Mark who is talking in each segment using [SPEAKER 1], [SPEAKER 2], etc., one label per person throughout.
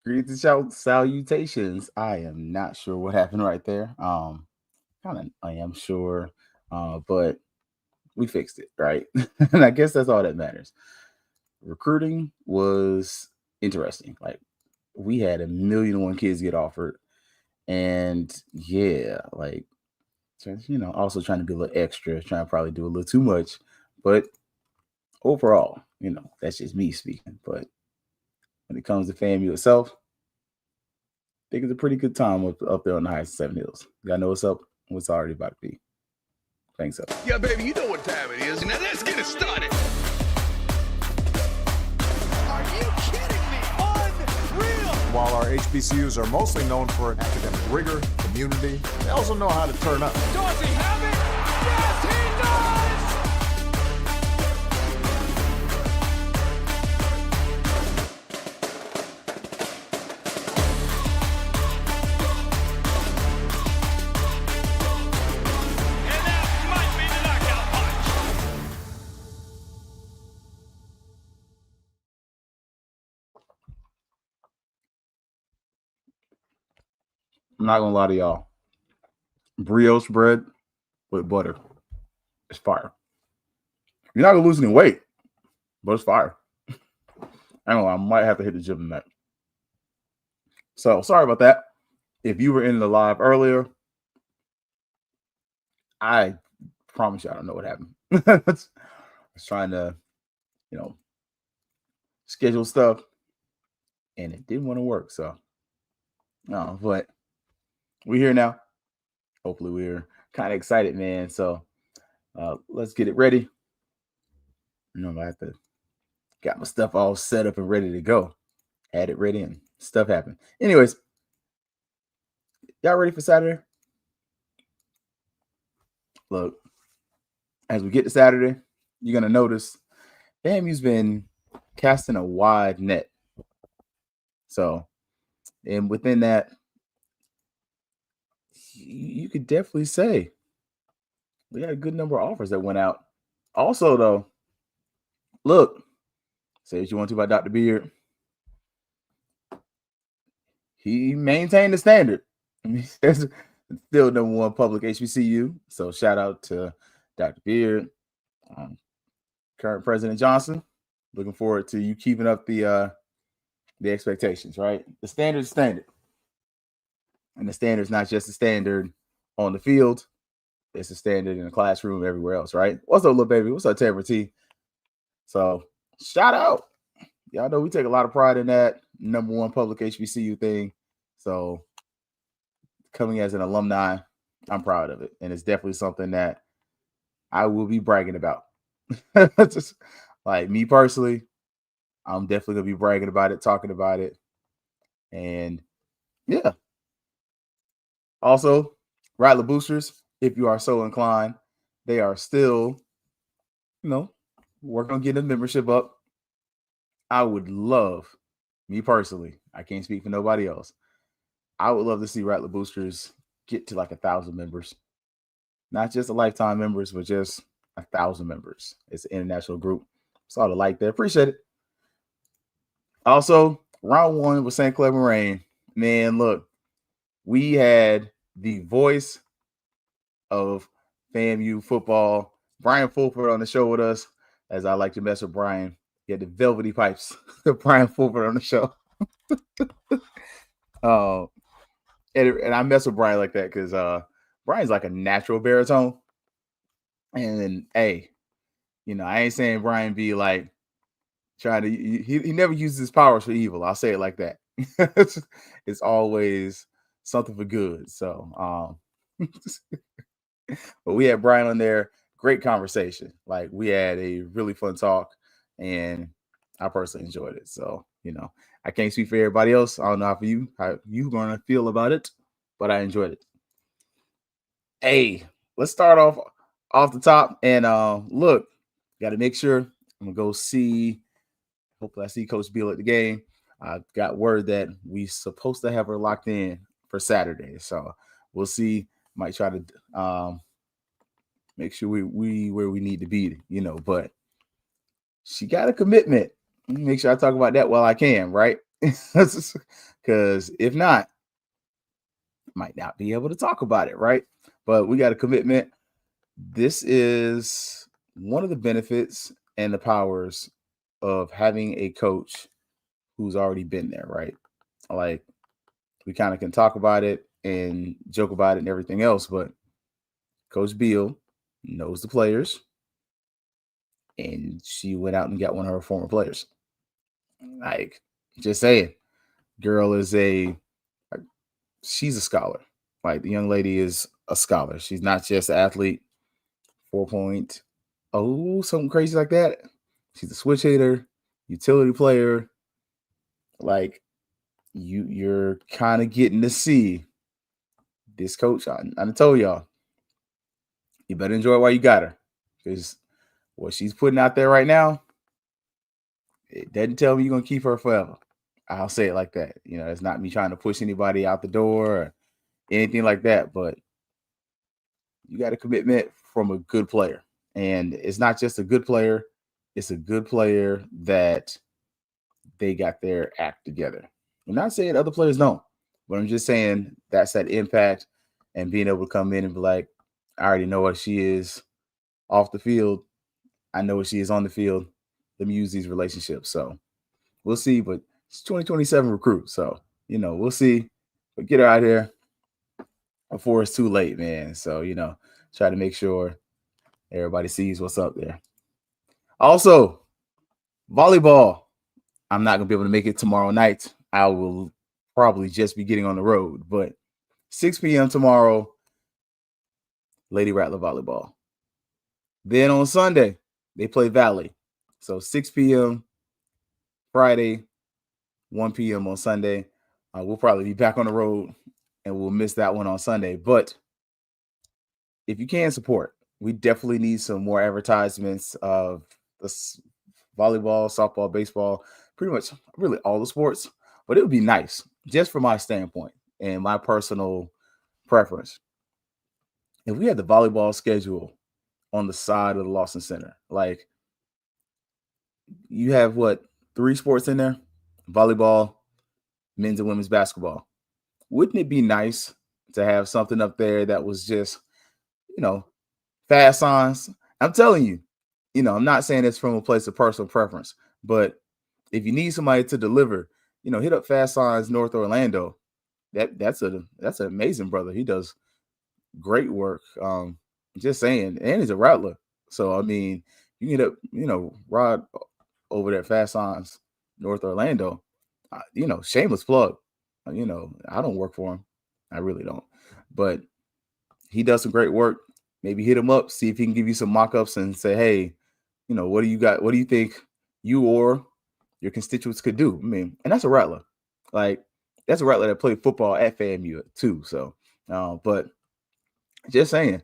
[SPEAKER 1] Greetings, salutations. I am not sure what happened right there. Kind of, I am sure, but we fixed it, right? And I guess that's all that matters. Recruiting was interesting. Like we had a million and one kids get offered, and yeah, like also trying to be a little extra, trying to probably do a little too much, but overall, that's just me speaking. But when it comes to FAMU itself, I think it's a pretty good time up there on the highest seven hills. Y'all know what's up, what's already about to be. Thanks up.
[SPEAKER 2] Yeah, baby, you know what time it is. Now let's get it started.
[SPEAKER 3] Are you kidding me? Unreal!
[SPEAKER 4] While our HBCUs are mostly known for academic rigor, community, they also know how to turn up.
[SPEAKER 3] Does he have it? Yes, he does!
[SPEAKER 2] And that might be the knockout punch.
[SPEAKER 1] I'm not gonna lie to y'all. Brioche bread with butter. It's fire. You're not gonna lose any weight, but it's fire. I don't know. I might have to hit the gym tonight. So sorry about that. If you were in the live earlier, I promise you I don't know what happened. I was trying to, schedule stuff, and it didn't want to work. So, no, but we're here now. Hopefully, we're kind of excited, man. So, let's get it ready. I have to got my stuff all set up and ready to go. Had it ready, and stuff happened. Anyways, y'all ready for Saturday? Look, as we get to Saturday, you're gonna notice FAMU's been casting a wide net. So, and within that, you could definitely say we had a good number of offers that went out. Also, though, look, say what you want to about Dr. Beard. He maintained the standard. I mean, there's still number one public HBCU. So shout out to Dr. Beard, current President Johnson. Looking forward to you keeping up the expectations, right? The standard is standard. And the standard is not just a standard on the field. It's a standard in the classroom everywhere else, right? What's up, little baby? What's up, Tamara T? So shout out. Y'all know we take a lot of pride in that number one public HBCU thing. So coming as an alumni, I'm proud of it. And it's definitely something that I will be bragging about. Just like me personally, I'm definitely going to be bragging about it, talking about it. And yeah. Also, Rattler Boosters, if you are so inclined, they are still, working on getting the membership up. I would love, me personally, I can't speak for nobody else. I would love to see Rattler Boosters get to like 1,000 members. Not just the lifetime members, but just 1,000 members. It's an international group. Saw the like there. Appreciate it. Also, round one with St. Clair Moraine. Man, look, we had the voice of FAMU football, Brian Fulford, on the show with us, as I like to mess with Brian. He had the velvety pipes, Brian Fulford on the show. And I mess with Brian like that because Brian's like a natural baritone. And then, hey, I ain't saying Brian be like trying to, he never uses his powers for evil. I'll say it like that. It's always something for good. So, but we had Brian on there. Great conversation. Like we had a really fun talk, and I personally enjoyed it. So, I can't speak for everybody else. I don't know how you gonna feel about it, but I enjoyed it. Hey, let's start off the top. And look, got to make sure I'm gonna go see. Hopefully, I see Coach Beal at the game. I got word that we supposed to have her locked in for Saturday, so we'll see. Might try to make sure we where we need to be, but she got a commitment. Make sure I talk about that while I can, right? Because Because if not, might not be able to talk about it, right? But we got a commitment. This is one of the benefits and the powers of having a coach who's already been there, right? Like, we kind of can talk about it and joke about it and everything else, but Coach Beal knows the players, and she went out and got one of her former players. Like, just saying, girl is she's a scholar. Like, the young lady is a scholar. She's not just an athlete. 4.0, something crazy like that. She's a switch hitter, utility player. Like, you're kind of getting to see this coach. I told y'all, you better enjoy it while you got her, because what she's putting out there right now, it doesn't tell me you're gonna keep her forever. I'll say it like that. It's not me trying to push anybody out the door or anything like that, but you got a commitment from a good player. And it's not just a good player, it's a good player that they got their act together. I'm not saying other players don't, but I'm just saying that's that impact and being able to come in and be like, I already know what she is off the field. I know what she is on the field. Let me use these relationships. So we'll see, but it's 2027 recruit. So, we'll see. But get her out here before it's too late, man. So, try to make sure everybody sees what's up there. Also, volleyball. I'm not going to be able to make it tomorrow night. I will probably just be getting on the road. But 6 p.m. tomorrow, Lady Rattler volleyball. Then on Sunday, they play Valley. So 6 p.m. Friday, 1 p.m. on Sunday. We'll probably be back on the road, and we'll miss that one on Sunday. But if you can support, we definitely need some more advertisements of the volleyball, softball, baseball, pretty much really all the sports. But it would be nice, just from my standpoint and my personal preference, if we had the volleyball schedule on the side of the Lawson Center. Like, you have 3 sports in there? Volleyball, men's and women's basketball. Wouldn't it be nice to have something up there that was just, fast signs? I'm telling you, I'm not saying this from a place of personal preference, but if you need somebody to deliver, hit up Fast Signs North Orlando. That's an amazing brother. He does great work. Just saying, and he's a Rattler. So, I mean, you can hit up, Rod over there at Fast Signs North Orlando. Shameless plug. I don't work for him. I really don't. But he does some great work. Maybe hit him up, see if he can give you some mock-ups and say, hey, what do you got? What do you think you or your constituents could do? I mean, and that's a Rattler. Like, that's a Rattler that played football at FAMU too. So, but just saying,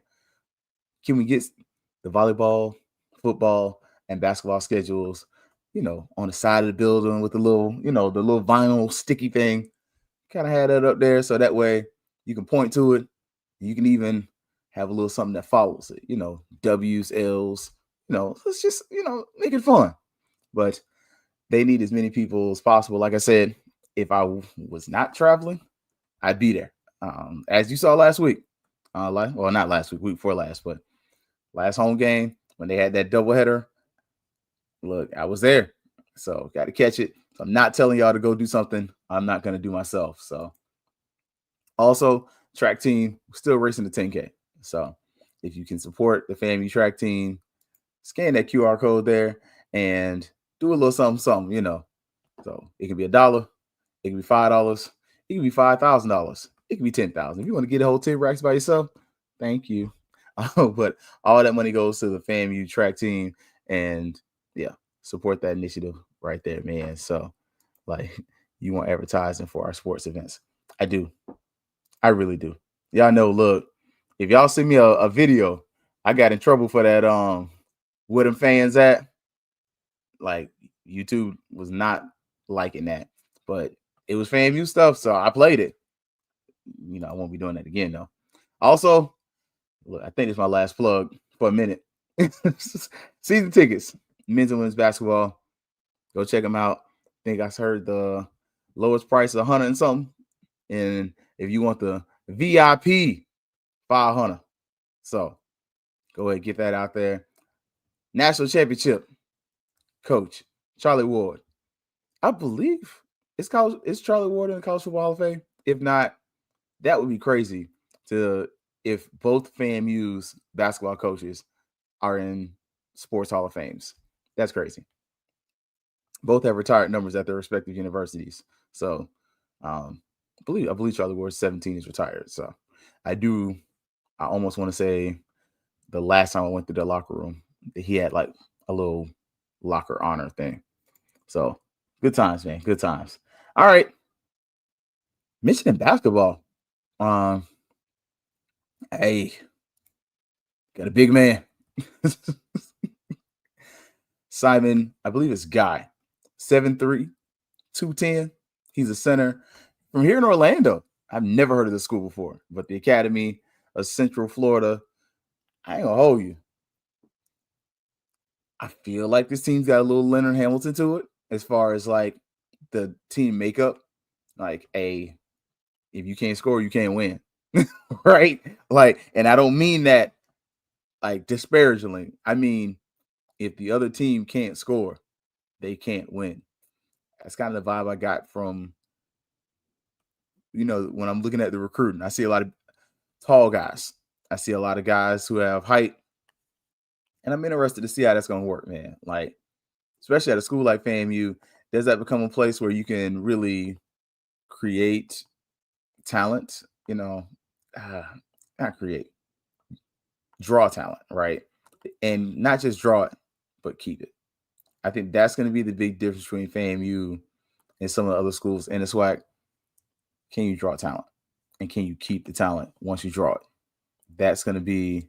[SPEAKER 1] can we get the volleyball, football, and basketball schedules, on the side of the building with the little vinyl sticky thing? Kind of had that up there so that way you can point to it. You can even have a little something that follows it, W's, L's, it's just, make it fun. But they need as many people as possible. Like I said, if I was not traveling, I'd be there. As you saw last week, not last week, week before last, but last home game when they had that doubleheader. Look, I was there, so got to catch it. So I'm not telling y'all to go do something I'm not going to do myself. So also, track team, still racing the 10K. So if you can support the FAMU track team, scan that QR code there and do a little something, So it can be $1, it can be $5, it can be $5,000, it can be $10,000. If you want to get a whole 10 racks by yourself, thank you. But all that money goes to the FAMU track team, and support that initiative right there, man. So, you want advertising for our sports events? I do. I really do. Y'all know, look, if y'all send me a video, I got in trouble for that where them fans at. Like, YouTube was not liking that. But it was FAMU stuff, so I played it. I won't be doing that again, though. Also, look, I think it's my last plug for a minute. Season tickets, men's and women's basketball. Go check them out. I think I heard the lowest price, 100 and something. And if you want the VIP, 500. So go ahead, get that out there. National championship coach, Charlie Ward. I believe it's Charlie Ward in the College Football Hall of Fame. If not, that would be crazy if both FAMU's basketball coaches are in sports Hall of Fames. That's crazy. Both have retired numbers at their respective universities. So I believe Charlie Ward 17 is retired. So I almost want to say the last time I went to the locker room, he had like a little locker honor thing. So good times, man. Good times. All right. Michigan basketball. Hey, got a big man. Simon, I believe it's Guy. 7'3", 210. He's a center from here in Orlando. I've never heard of this school before, but the Academy of Central Florida, I ain't gonna hold you. I feel like this team's got a little Leonard Hamilton to it as far as like the team makeup. Like, if you can't score, you can't win. Right? Like, and I don't mean that like disparagingly. I mean, if the other team can't score, they can't win. That's kind of the vibe I got from, when I'm looking at the recruiting. I see a lot of tall guys. I see a lot of guys who have height. And I'm interested to see how that's going to work, man. Like, especially at a school like FAMU, does that become a place where you can really create talent? Not create, draw talent, right? And not just draw it, but keep it. I think that's going to be the big difference between FAMU and some of the other schools in the SWAC. Can you draw talent? And can you keep the talent once you draw it? That's going to be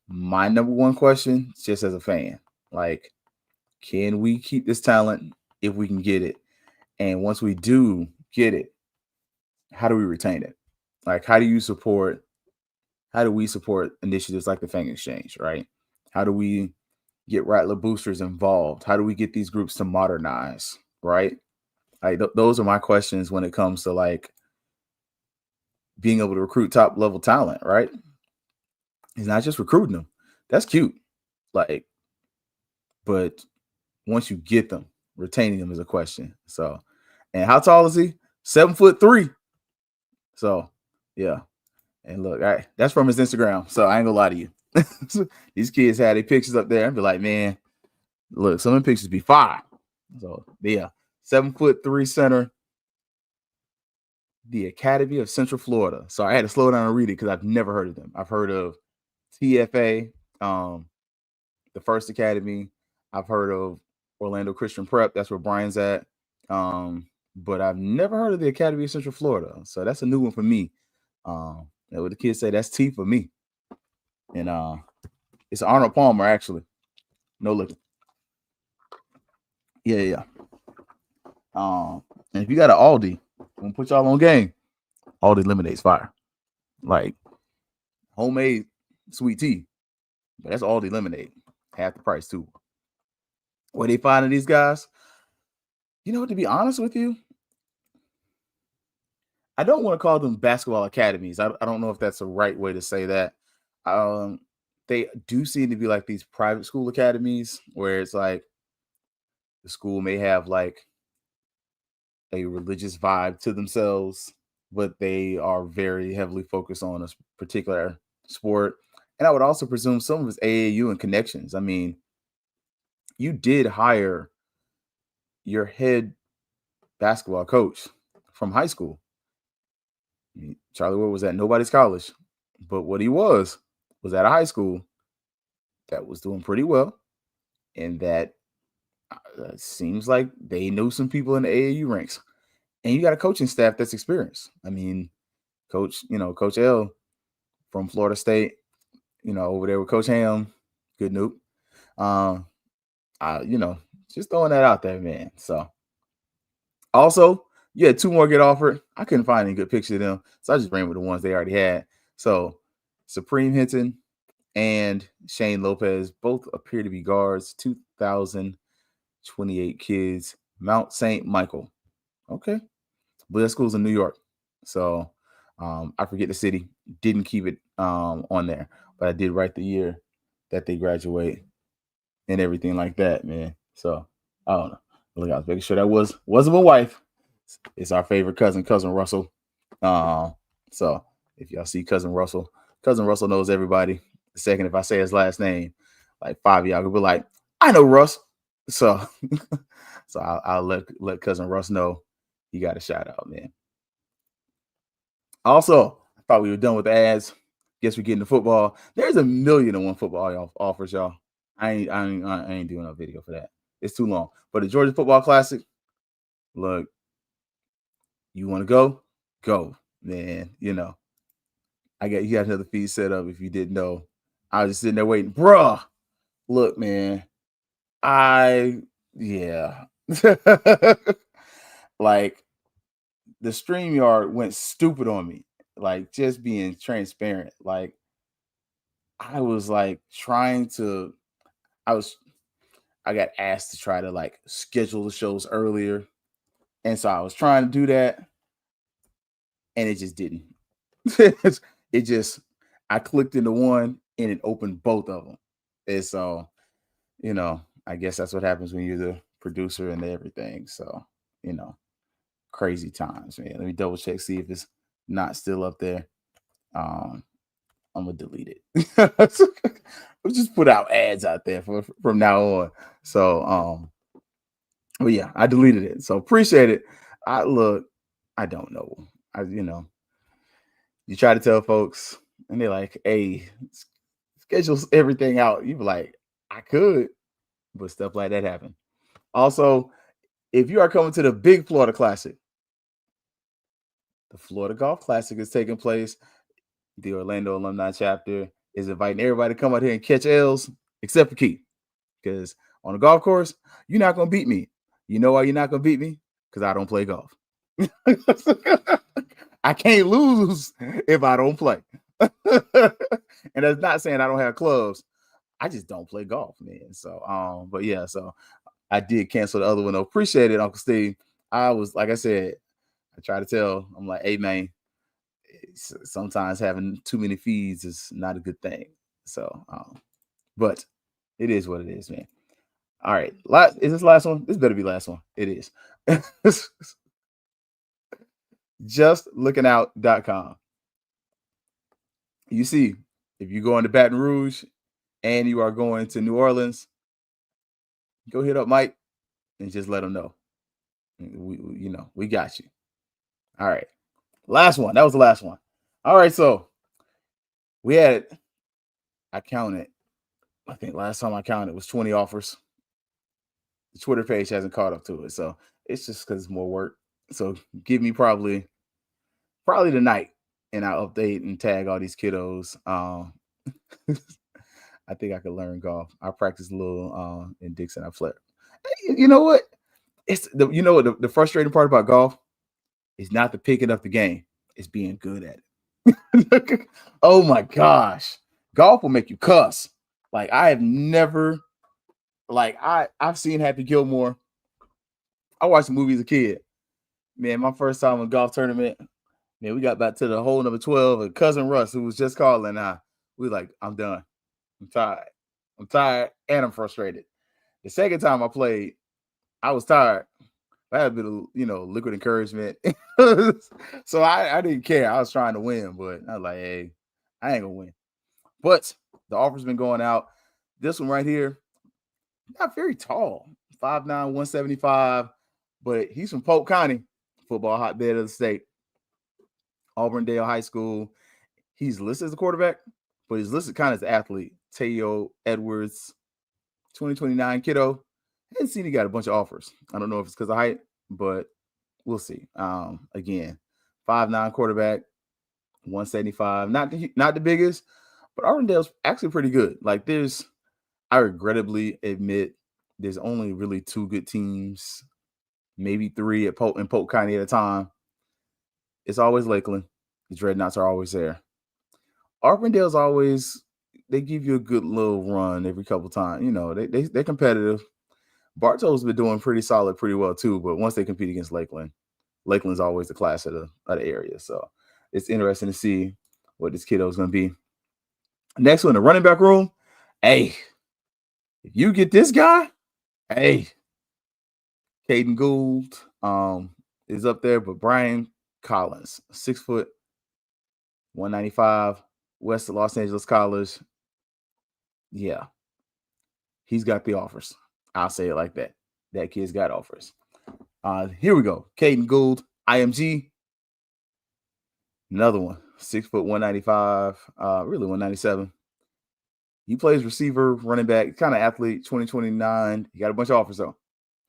[SPEAKER 1] my number one question, just as a fan. Like, can we keep this talent if we can get it? And once we do get it, how do we retain it? Like, how do we support initiatives like the Fangs Exchange, right? How do we get Rattler boosters involved? How do we get these groups to modernize, right? Like, those are my questions when it comes to like being able to recruit top level talent, right? It's not just recruiting them. That's cute. Like, but once you get them, retaining them is a question. So, and how tall is he? 7'3". So, yeah. And look, that's from his Instagram. So I ain't gonna lie to you. These kids had their pictures up there and be like, man, look, some of the pictures be fire. So yeah, 7'3" center. The Academy of Central Florida. So I had to slow down and read it because I've never heard of them. I've heard of TFA, the First Academy. I've heard of Orlando Christian Prep. That's where Brian's at. But I've never heard of the Academy of Central Florida. So that's a new one for me. What the kids say, that's T for me. And it's Arnold Palmer, actually. No looking. Yeah. And if you got an Aldi, I'm gonna put y'all on game. Aldi lemonade's fire. Like homemade sweet tea. But that's Aldi lemonade. Half the price too. What they finding these guys? To be honest with you, I don't want to call them basketball academies. I don't know if that's the right way to say that. They do seem to be like these private school academies where it's like the school may have like a religious vibe to themselves, but they are very heavily focused on a particular sport. And I would also presume some of his AAU and connections. I mean, you did hire your head basketball coach from high school. Charlie Ward was at nobody's college, but what he was at a high school that was doing pretty well. And that seems like they know some people in the AAU ranks. And you got a coaching staff that's experienced. I mean, Coach L from Florida State, over there with Coach Ham, good noob. Just throwing that out there, man. So also, yeah, 2 more get offered. I couldn't find any good pictures of them, so I just ran with the ones they already had. So Supreme Hinton and Shane Lopez both appear to be guards. 2028 kids, Mount St. Michael. Okay. but that school's in New York. So I forget the city. Didn't keep it on there, but I did write the year that they graduate and everything like that, man. So I don't know. Look, I was making sure that wasn't my wife. It's our favorite cousin Russell. So if y'all see cousin Russell knows everybody. The second, if I say his last name, like 5 of y'all could be like, I know Russ. So so I'll let cousin Russ know he got a shout out, man. Also, I thought we were done with the ads. Guess we're getting to football. There's 1,000,001 football offers, y'all. I ain't doing a video for that. It's too long. But the Georgia Football Classic, look, you want to go, man. You know, you got another feed set up. If you didn't know, I was just sitting there waiting, bruh. Look, man, yeah, like the StreamYard went stupid on me. Like just being transparent. Like I was like I got asked to try to like schedule the shows earlier. And so I was trying to do that. And it just didn't. I clicked into one and it opened both of them. And so, you know, I guess that's what happens when you're the producer and everything. So, you know, crazy times, man. Let me double check, see if it's not still up there. I'm gonna delete it. We'll just put out ads out there from now on. So but yeah, I deleted it. So appreciate it. I don't know. You try to tell folks and they're like, hey, schedule everything out. You be like, I could, but stuff like that happen. Also, if you are coming to the big Florida Classic, the Florida Golf Classic is taking place. The Orlando alumni chapter is inviting everybody to come out here and catch L's, except for Keith. Because on a golf course, you're not going to beat me. You know why you're not going to beat me? Because I don't play golf. I can't lose if I don't play. And that's not saying I don't have clubs. I just don't play golf, man. So, but yeah, so I did cancel the other one. Appreciate it, Uncle Steve. I was, like I said, I try to tell, I'm like, hey, man, sometimes having too many feeds is not a good thing. So, but it is what it is, man. All right. Is this the last one? This better be the last one. It is. JustLookingOut.com. You see, if you go into Baton Rouge and you are going to New Orleans, go hit up Mike and just let him know. We got you. All right. Last one. That was the last one. All right. So we had, I think last time I counted was 20 offers. The Twitter page hasn't caught up to it. So it's just because it's more work. So give me probably tonight and I'll update and tag all these kiddos. I think I could learn golf. I practice a little in Dixon. I flip. You know what? The frustrating part about golf is not the picking up the game. It's being good at it. Oh my gosh. Golf will make you cuss. Like I have never, I've seen Happy Gilmore. I watched the movie as a kid. Man, my first time in a golf tournament, man, we got back to the hole number 12, and cousin Russ, who was just calling, we like, I'm done. I'm tired, and I'm frustrated. The second time I played, I was tired. I had a bit of, liquid encouragement. So I didn't care. I was trying to win, but I was like, hey, I ain't gonna win. But the offer's been going out. This one right here, not very tall, 5'9", 175, but he's from Polk County, football hotbed of the state. Auburndale High School. He's listed as a quarterback, but he's listed kind of as an athlete. Teo Edwards, 2029 kiddo. I hadn't seen he got a bunch of offers. I don't know if it's because of height, but we'll see. Again, 5'9" quarterback, 175. Not the biggest, but Auburndale's actually pretty good. Like I regrettably admit there's only really 2 good teams, maybe 3 in Polk County at a time. It's always Lakeland. The Dreadnoughts are always there. Auburndale's always, they give you a good little run every couple times. They're competitive. Bartow's been doing pretty solid, pretty well too. But once they compete against Lakeland Lakeland's always the class of the area. So it's interesting to see what this kiddo is going to be. Next one, the running back room. Hey, if you get this guy, hey, Caden Gould is up there, but Brian Collins, 6 foot, 195, West of Los Angeles College. Yeah, he's got the offers. I'll say it like that. That kid's got offers. Here we go. Caden Gould, IMG. Another one, 6 foot, 195, really 197. He plays receiver, running back, kind of athlete, 2029. He got a bunch of offers though.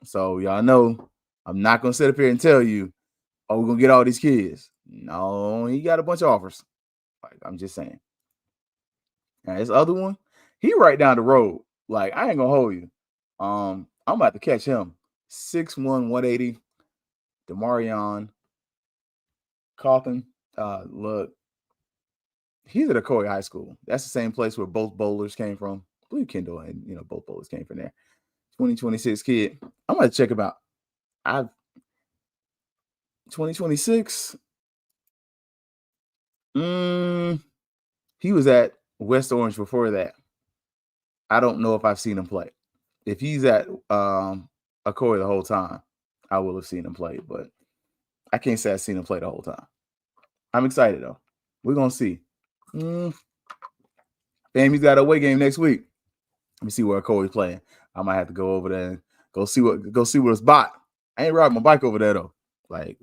[SPEAKER 1] So y'all know I'm not going to sit up here and tell you, oh, we're going to get all these kids. No, he got a bunch of offers. Like, I'm just saying. And this other one, he right down the road. Like, I ain't going to hold you. I'm about to catch him. 6'1", 180. Demarion Cawthon. Look, he's at Ocoee High School. That's the same place where both bowlers came from. I believe Kendall and both bowlers came from there. 2026 kid. I'm gonna check him out. 2026. He was at West Orange before that. I don't know if I've seen him play. If he's at Ocoee the whole time, I will have seen him play, but I can't say I've seen him play the whole time. I'm excited though. We're gonna see. FAMU's got a away game next week. Let me see where Ocoee's playing. I might have to go over there and go see what it's bought. I ain't riding my bike over there though. Like,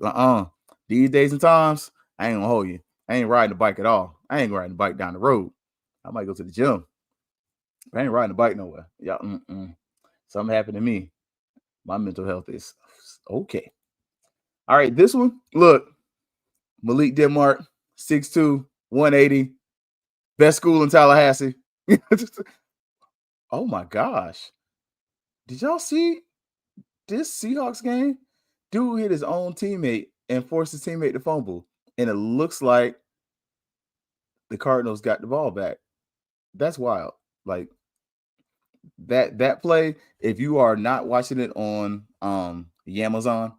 [SPEAKER 1] these days and times, I ain't gonna hold you. I ain't riding the bike at all. I ain't riding the bike down the road. I might go to the gym. I ain't riding the bike nowhere. Yeah, something happened to me. My mental health is okay. All right, this one. Look, Malik Denmark, 6'2", 180, best school in Tallahassee. Oh my gosh. Did y'all see this Seahawks game? Dude hit his own teammate and forced his teammate to fumble. And it looks like the Cardinals got the ball back. That's wild. Like that play, if you are not watching it on Amazon,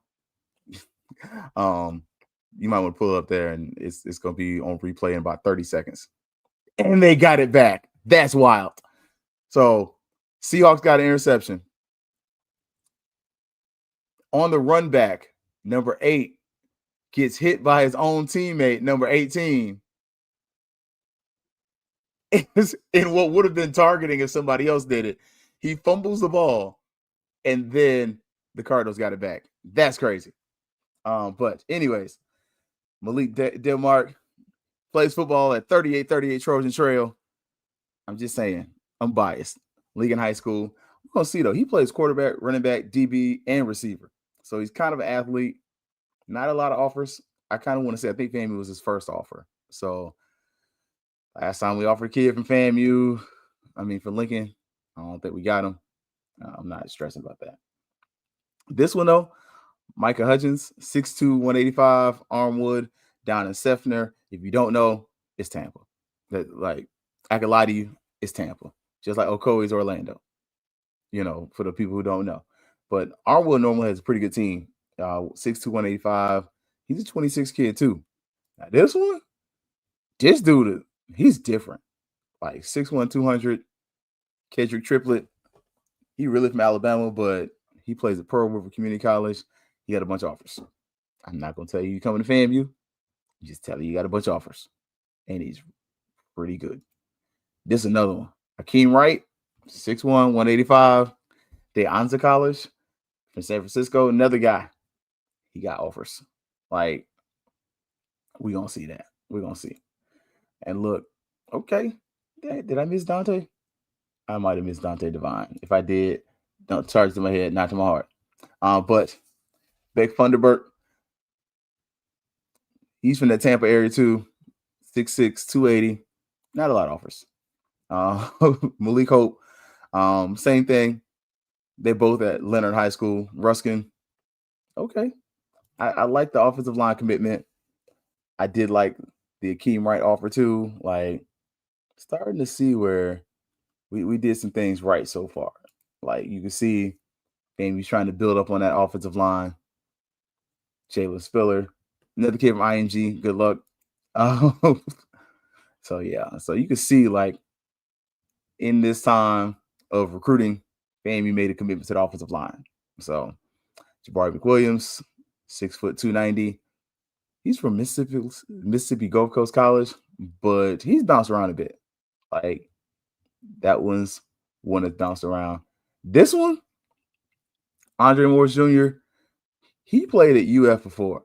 [SPEAKER 1] you might want to pull it up there and it's gonna be on replay in about 30 seconds. And they got it back. That's wild. So Seahawks got an interception. On the run back, number 8 gets hit by his own teammate, number 18. In what would have been targeting if somebody else did it. He fumbles the ball, and then the Cardinals got it back. That's crazy. But anyways, Malik Denmark plays football at 3838 Trojan Trail. I'm just saying, I'm biased. League in high school. We're going to see, though. He plays quarterback, running back, DB, and receiver. So he's kind of an athlete. Not a lot of offers. I kind of want to say I think FAMU was his first offer. So last time we offered a kid from FAMU, for Lincoln, I don't think we got him. I'm not stressing about that. This one, though, Micah Hutchins, 6'2", 185, Armwood, down in Sefner. If you don't know, it's Tampa. I could lie to you, it's Tampa. Just like Ocoee's Orlando, for the people who don't know. But Armwood normally has a pretty good team. 6'2", 185. He's a 26 kid, too. Now, this dude, he's different. Like 6'1", 200, Kedrick triplet. He really from Alabama, but he plays at Pearl River Community College. He got a bunch of offers. I'm not going to tell you coming to FAMU. Just tell you got a bunch of offers. And he's pretty good. This is another one. Akeem Wright, 6'1", 185. De Anza College from San Francisco. Another guy. He got offers. Like, we're going to see that. We're going to see. And look, okay. Did I miss Dante? I might have missed Dante Devine. If I did, don't charge to my head, not to my heart. But Beck Funderburk, he's from the Tampa area too. 6'6", 280. Not a lot of offers. Malik Hope, same thing. They're both at Leonard High School. Ruskin, okay. I like the offensive line commitment. I did like the Akeem Wright offer too. Like, starting to see where we did some things right so far. Like, you can see FAMU's trying to build up on that offensive line. Jalen Spiller, another kid from IMG. Good luck. So yeah, so you can see like in this time of recruiting, FAMU made a commitment to the offensive line. So Jabari McWilliams, 6', 290. He's from Mississippi Gulf Coast College, but he's bounced around a bit. Like that one's one that's bounced around. This one, Andre Morris Jr., he played at UF before.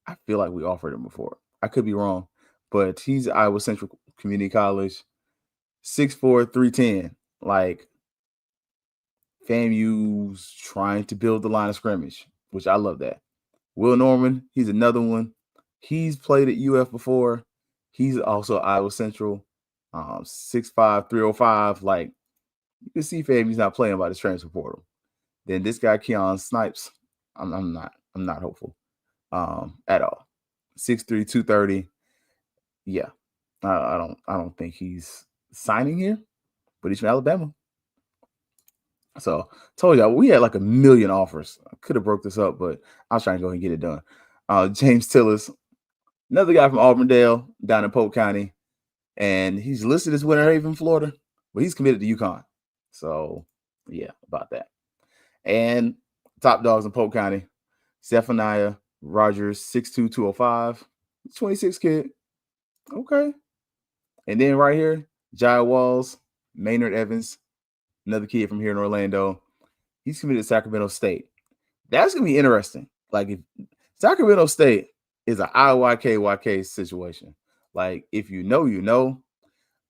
[SPEAKER 1] I feel like we offered him before. I could be wrong, but he's Iowa Central Community College, 6'4", 310. Like FAMU's trying to build the line of scrimmage, which I love that. Will Norman, he's another one. He's played at UF before. He's also Iowa Central, 6'5", 305. Like you can see FAMU's not playing by this transfer portal. Then this guy Keon Snipes, I'm not hopeful at all. 6'3", 230. Yeah, I don't think he's signing here, but he's from Alabama. So told y'all we had like a million offers. I could have broke this up, but I was trying to go and get it done. James Tillis, another guy from Auburndale down in Polk County, and he's listed as Winter Haven, Florida, but he's committed to UConn. So yeah, about that. And top dogs in Polk County, Zephaniah Rogers, 6'2", 205, 26 kid. Okay. And then right here, Jai Walls, Maynard Evans, another kid from here in Orlando. He's committed to Sacramento State. That's going to be interesting. Like if Sacramento State is an IYK situation. Like if you know, you know.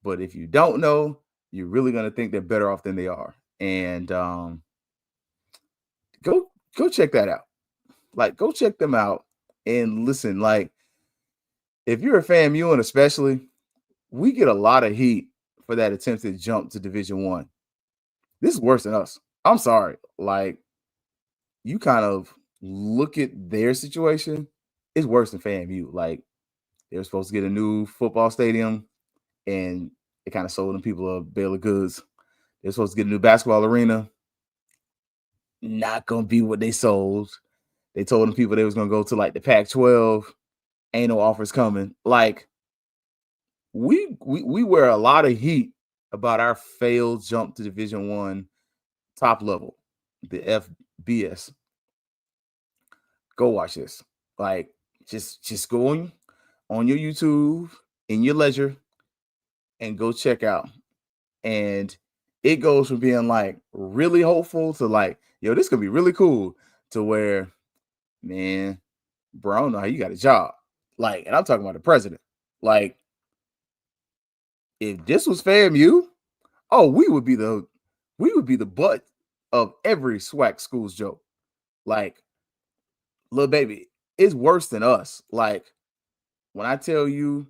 [SPEAKER 1] But if you don't know, you're really going to think they're better off than they are. And go check that out. Like go check them out and listen. Like if you're a FAMU, and especially, we get a lot of heat for that attempted jump to Division I. This is worse than us. I'm sorry. Like, you kind of look at their situation, it's worse than FAMU. Like, they were supposed to get a new football stadium, and they kind of sold them people a bale of goods. They're supposed to get a new basketball arena. Not going to be what they sold. They told them people they was going to go to, like, the Pac-12. Ain't no offers coming. Like, we wear a lot of heat about our failed jump to Division I top level, the FBS. Go watch this. Like, just go on your YouTube in your leisure and go check out. And it goes from being like really hopeful to like, yo, this could be really cool, to where, man, bro, I don't know how you got a job. Like, and I'm talking about the president. Like, if this was FAMU, oh, we would be the butt of every SWAC school's joke. Like, little baby, it's worse than us. Like, when I tell you,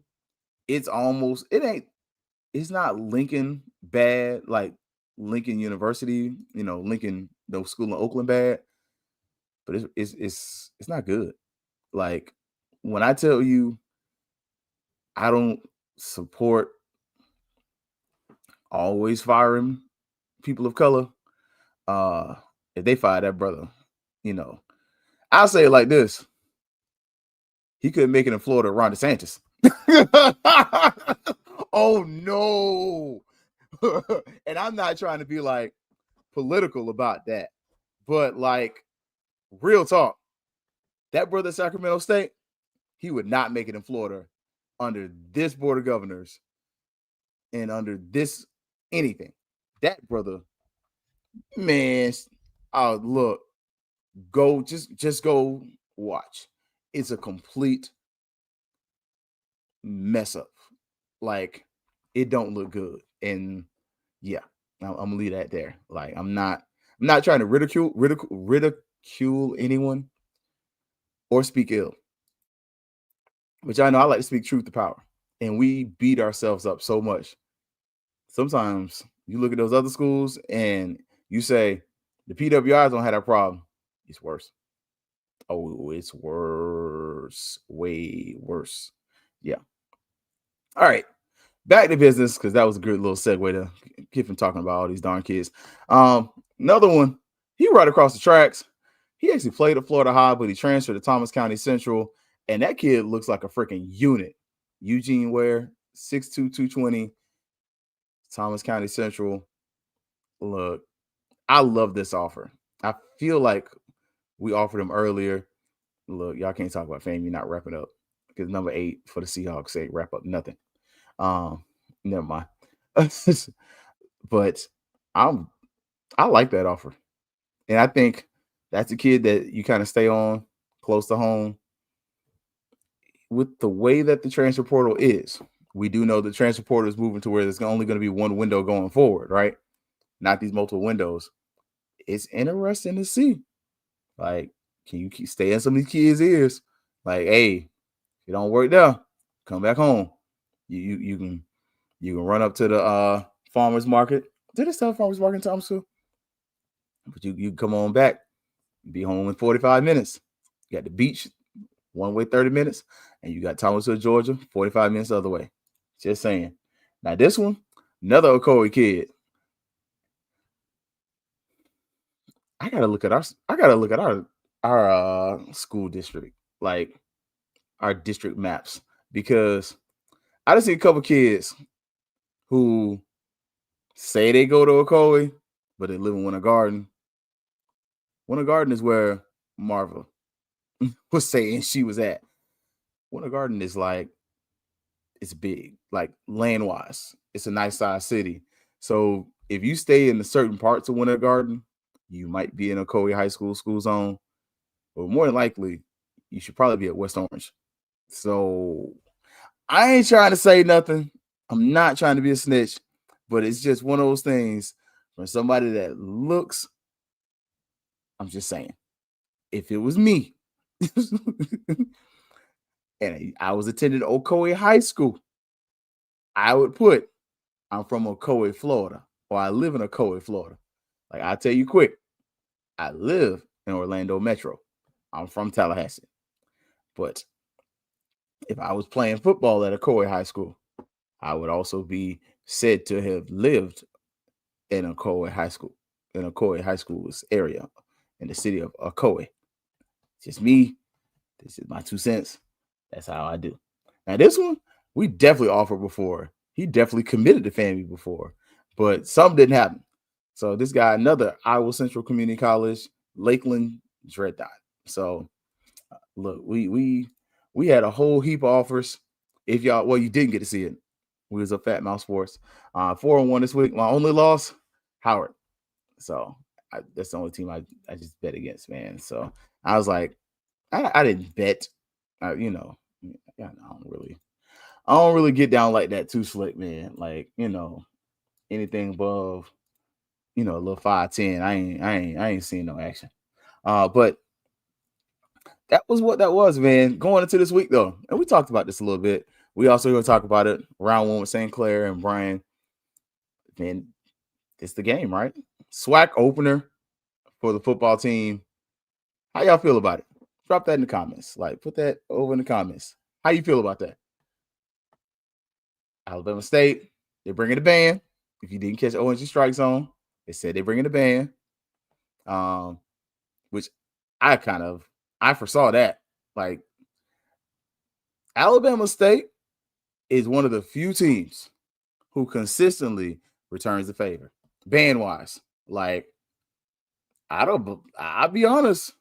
[SPEAKER 1] it's not Lincoln bad, like Lincoln University, Lincoln, no school in Oakland bad, but it's not good. Like, when I tell you, I don't support always firing people of color. If they fire that brother, I'll say it like this: he couldn't make it in Florida, Ron DeSantis. Oh no. And I'm not trying to be like political about that, but like real talk, that brother at Sacramento State, he would not make it in Florida under this board of governors and under this anything. That brother, man, look, go just go watch. It's a complete mess up. Like, it don't look good. And yeah, I'm gonna leave that there. Like, I'm not trying to ridicule anyone or speak ill, which I know I like to speak truth to power. And we beat ourselves up so much. Sometimes you look at those other schools and you say the PWIs don't have that problem. It's worse. Oh, it's worse. Way worse. Yeah. All right. Back to business, because that was a good little segue to keep from talking about all these darn kids. Another one, he right across the tracks. He actually played at Florida High, but he transferred to Thomas County Central, and that kid looks like a freaking unit. Eugene Ware, 6'2", 220, Thomas County Central. Look, I love this offer. I feel like we offered him earlier. Look, y'all can't talk about FAMU not wrapping up because number 8 for the Seahawks say wrap up nothing. Never mind. But I like that offer. And I think that's a kid that you kind of stay on close to home. With the way that the transfer portal is, we do know the transfer portal is moving to where there's only going to be one window going forward, right? Not these multiple windows. It's interesting to see. Like, can you stay in some of these kids' ears? Like, hey, if it don't work there, come back home. You can run up to the farmers market. Did they sell farmers market in Thomasville? But you can come on back, be home in 45 minutes. You got the beach, one way 30 minutes, and you got Thomasville, Georgia, 45 minutes the other way. Just saying. Now this one, another Ocoee kid. I gotta look at our school district, like our district maps, because I just see a couple kids who say they go to Ocoee, but they live in Winter Garden. Winter Garden is where Marva was saying she was at. Winter Garden is like, it's big, like land wise. It's a nice size city. So if you stay in the certain parts of Winter Garden, you might be in a Ocoee High School school zone, but more than likely, you should probably be at West Orange. So I ain't trying to say nothing. I'm not trying to be a snitch, but it's just one of those things from somebody that looks. I'm just saying, if it was me, and I was attending Ocoee High School, I would put, I'm from Ocoee, Florida, or I live in Ocoee, Florida. Like, I'll tell you quick, I live in Orlando Metro. I'm from Tallahassee. But if I was playing football at Ocoee High School, I would also be said to have lived in Ocoee High School, in Ocoee High School's area, in the city of Ocoee. Just me. This is my 2 cents. That's how I do. Now, this one, we definitely offered before. He definitely committed to FAMU before, but something didn't happen. So this guy, another Iowa Central Community College, Lakeland Dread Dot. So look, we had a whole heap of offers. If y'all, well, you didn't get to see it. We was a Fat Mouse Sports. 4-1 this week. My only loss, Howard. So that's the only team I just bet against, man. So I was like, I didn't bet. I don't really get down like that too slick, man. Like, anything above, a little 5'10", I ain't seeing no action. But that was what that was, man. Going into this week though, and we talked about this a little bit. We also going to talk about it. Round 1 with St. Clair and Brian. Man, it's the game, right? SWAC opener for the football team. How y'all feel about it? Drop that in the comments. Like, put that over in the comments. How you feel about that? Alabama State, they're bringing the band. If you didn't catch ONG Strike Zone, they said they're bringing the band. Which I foresaw that. Like, Alabama State is one of the few teams who consistently returns the favor, band-wise. Like, I'll be honest.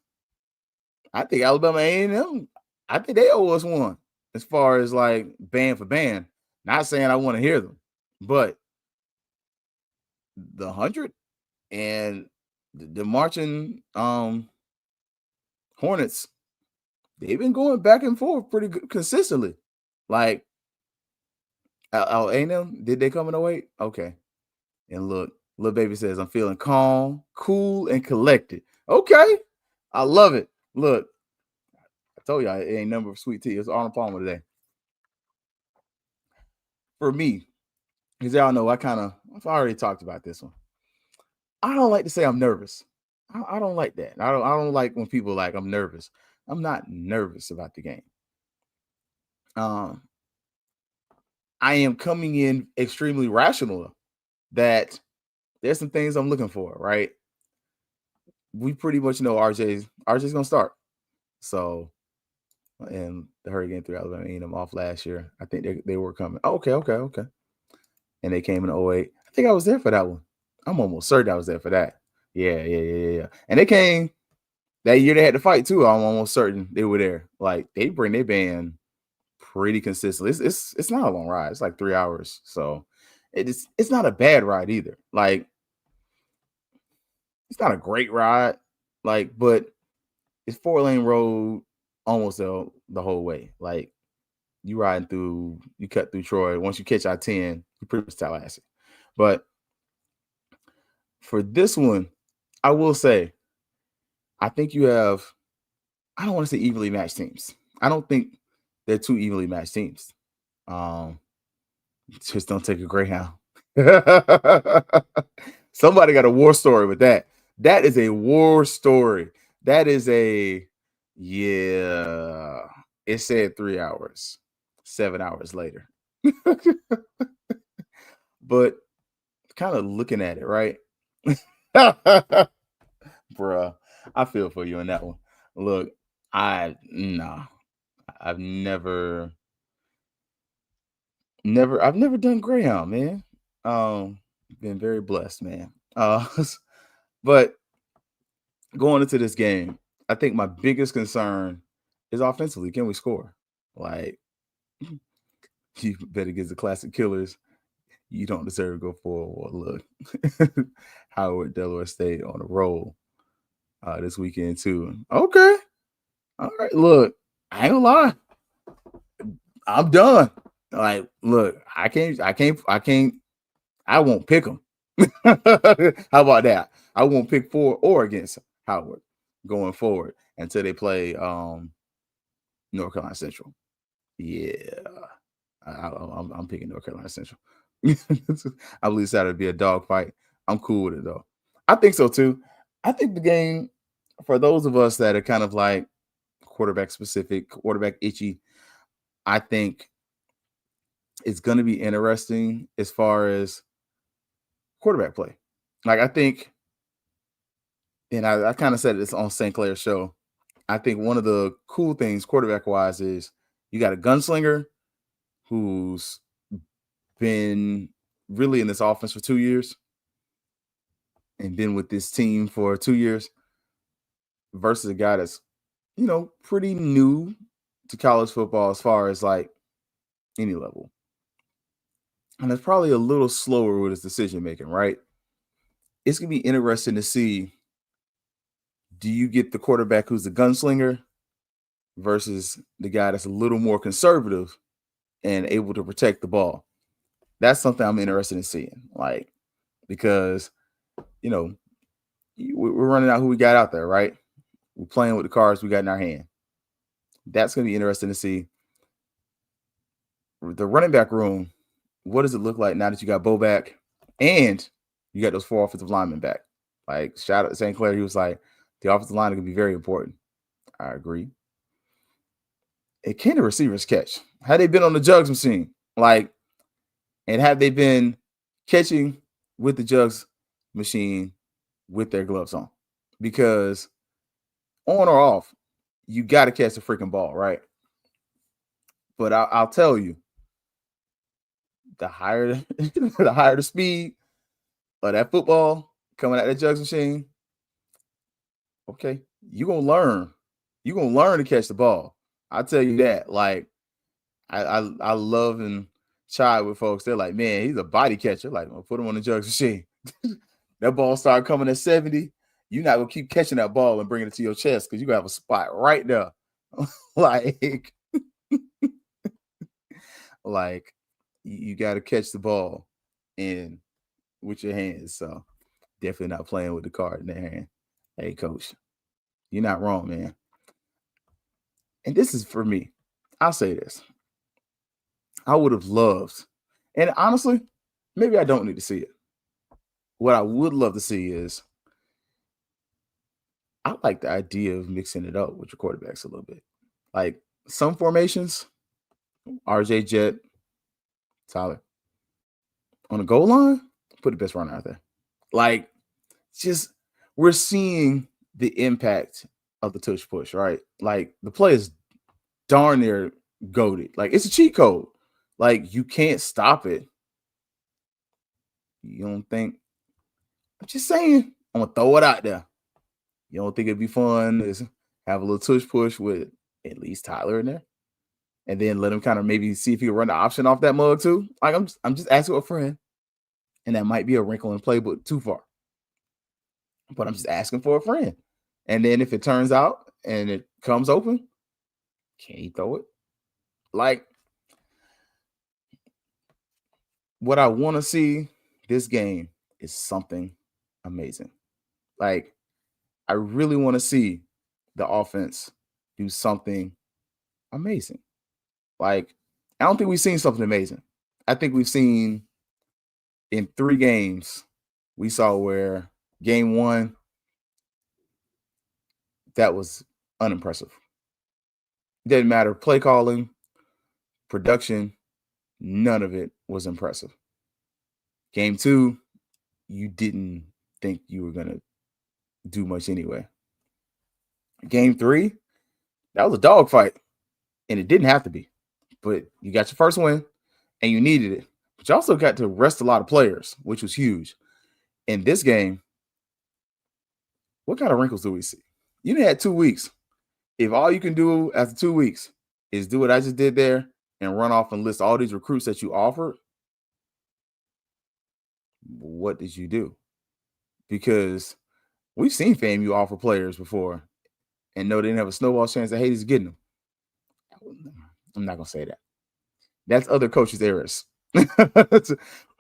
[SPEAKER 1] I think Alabama A&M, I think they owe us one as far as like band for band. Not saying I want to hear them, but the 100 and the marching Hornets, they've been going back and forth pretty good consistently. Like, A&M, did they come in 08? Okay. And look, Lil Baby says, I'm feeling calm, cool, and collected. Okay. I love it. Look, I told y'all it ain't number of sweet tea. It's Arnold Palmer today. For me, because y'all know I've already talked about this one. I don't like to say I'm nervous. I don't like that. I don't like when people like I'm nervous. I'm not nervous about the game. I am coming in extremely rational that there's some things I'm looking for, right? we pretty much know RJ's gonna start. So, and the Hurricane threw Alabama A&M off last year. I think they were coming. Okay. And they came in 08. I think I was there for that one. I'm almost certain I was there for that. Yeah. And they came that year. They had to fight too. I'm almost certain they were there. Like they bring their band pretty consistently. It's not a long ride. It's like 3 hours. So it's not a bad ride either. Like it's not a great ride. Like, but it's 4-lane road almost the whole way. Like you riding through, you cut through Troy. Once you catch I-10, you pretty much Tallahassee. But for this one, I will say, I think you have, I don't want to say evenly matched teams. I don't think they're two evenly matched teams. Just don't take a Greyhound. Somebody got a war story with that. That is a war story. That is it said 3 hours, 7 hours later. But kind of looking at it, right? Bruh, I feel for you on that one. Look, I've never done Greyhound, man. Been very blessed, man. But going into this game, I think my biggest concern is offensively. Can we score? Like, you better get the classic killers. You don't deserve to go forward. Look, Howard, Delaware State on a roll this weekend too. Okay, all right. Look, I ain't gonna lie. I'm done. Like, look, I won't pick them. How about that? I won't pick for or against Howard going forward until they play North Carolina Central. Yeah, I'm picking North Carolina Central. I believe Saturday would be a dogfight. I'm cool with it though. I think so too. I think the game, for those of us that are kind of like quarterback specific, quarterback itchy, I think it's going to be interesting as far as quarterback play. Like I think, and I kind of said this on St. Clair's show, I think one of the cool things quarterback wise is you got a gunslinger who's been really in this offense for 2 years and been with this team for 2 years versus a guy that's, pretty new to college football as far as like any level. And it's probably a little slower with his decision making, right? It's going to be interesting to see, do you get the quarterback who's the gunslinger versus the guy that's a little more conservative and able to protect the ball? That's something I'm interested in seeing, like, because, we're running out who we got out there, right? We're playing with the cards we got in our hand. That's going to be interesting to see. The running back room, what does it look like now that you got Bo back and you got those 4 offensive linemen back? Like, shout out to St. Clair. He was like, the offensive line is going to be very important. I agree. And can the receivers catch? Have they been on the jugs machine? Like, and have they been catching with the jugs machine with their gloves on? Because on or off, you got to catch the freaking ball, right? But I'll tell you, the higher the speed of that football coming out of that jugs machine, okay, you're gonna learn. You're gonna learn to catch the ball. I'll tell you that. Like, I love and chide with folks. They're like, man, he's a body catcher. Like, I'll put him on the jugs machine. That ball started coming at 70. You're not gonna keep catching that ball and bringing it to your chest because you're gonna have a spot right there. like you got to catch the ball in with your hands. So definitely not playing with the card in their hand. Hey, coach, you're not wrong, man. And this is for me. I'll say this. I would have loved, and honestly, maybe I don't need to see it. What I would love to see is, I like the idea of mixing it up with your quarterbacks a little bit. Like some formations, RJ Jet, Tyler. On the goal line, put the best runner out there. Like, just we're seeing the impact of the tush push, right? Like the play is darn near goated. Like it's a cheat code. Like you can't stop it. You don't think? I'm just saying. I'm gonna throw it out there. You don't think it'd be fun to have a little tush push with at least Tyler in there, and then let him kind of maybe see if he can run the option off that mug too? Like I'm just asking a friend, and that might be a wrinkle in play, but too far. But I'm just asking for a friend, and then if it turns out and it comes open, can he throw it? Like what I want to see this game is something amazing. Like I really want to see the offense do something amazing. Like I don't think we've seen something amazing. I think we've seen in 3 games, we saw where game 1, that was unimpressive. It didn't matter play calling, production, none of it was impressive. Game 2, you didn't think you were going to do much anyway. Game 3, that was a dogfight, and it didn't have to be. But you got your first win, and you needed it. But you also got to rest a lot of players, which was huge. In this game, what kind of wrinkles do we see? You done had 2 weeks. If all you can do after 2 weeks is do what I just did there and run off and list all these recruits that you offered, what did you do? Because we've seen FAMU offer players before and know they didn't have a snowball chance that Hades getting them. I'm not going to say that. That's other coaches' errors.